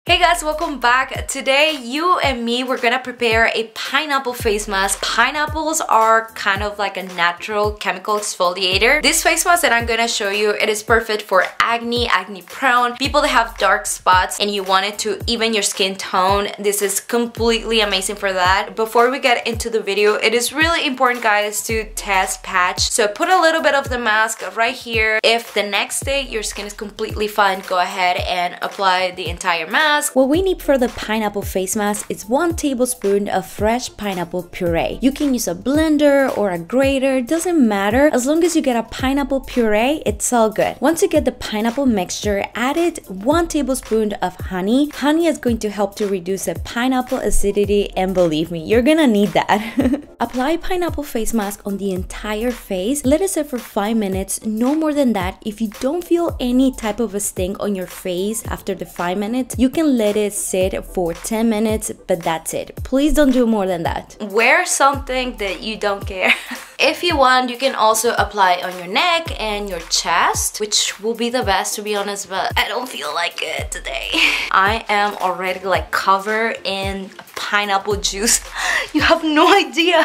Hey guys, welcome back. Today you and me, we're gonna prepare a pineapple face mask. Pineapples are kind of like a natural chemical exfoliator. This face mask that I'm gonna show you, it is perfect for acne prone, people that have dark spots and you want it to even your skin tone. This is completely amazing for that. Before we get into the video, it is really important, guys, to test patch. So put a little bit of the mask right here. If the next day your skin is completely fine, go ahead and apply the entire mask. What we need for the pineapple face mask is 1 tablespoon of fresh pineapple puree. You can use a blender or a grater, doesn't matter. As long as you get a pineapple puree, it's all good. Once you get the pineapple mixture, add it 1 tablespoon of honey. Honey is going to help to reduce the pineapple acidity, and believe me, you're gonna need that. Apply pineapple face mask on the entire face. Let it sit for 5 minutes, no more than that. If you don't feel any type of a sting on your face after the 5 minutes, you can let it sit for 10 minutes, but that's it. Please don't do more than that. Wear something that you don't care. If you want, you can also apply on your neck and your chest, which will be the best, to be honest, but I don't feel like it today. I am already like covered in pineapple juice. You have no idea.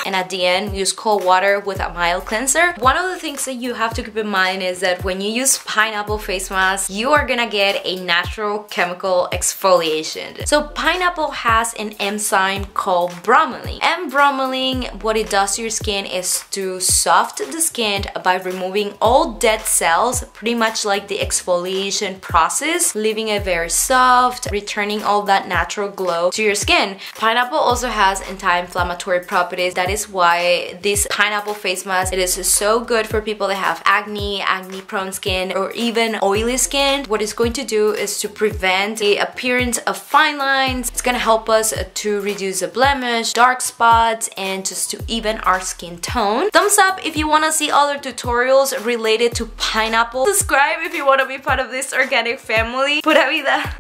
And at the end, use cold water with a mild cleanser. One of the things that you have to keep in mind is that when you use pineapple face mask, you are gonna get a natural chemical exfoliation. So pineapple has an enzyme called bromelain. And bromelain, what it does to your skin is to soften the skin by removing all dead cells, pretty much like the exfoliation process, leaving it very soft, returning all that natural glow to your skin. Pineapple also has anti-inflammatory properties. That is why this pineapple face mask, it is so good for people that have acne prone skin, or even oily skin. What it's going to do is to prevent the appearance of fine lines. It's gonna help us to reduce the blemish, dark spots, and just to even our skin tone. Thumbs up if you want to see other tutorials related to pineapple. Subscribe if you want to be part of this organic family. Pura Vida.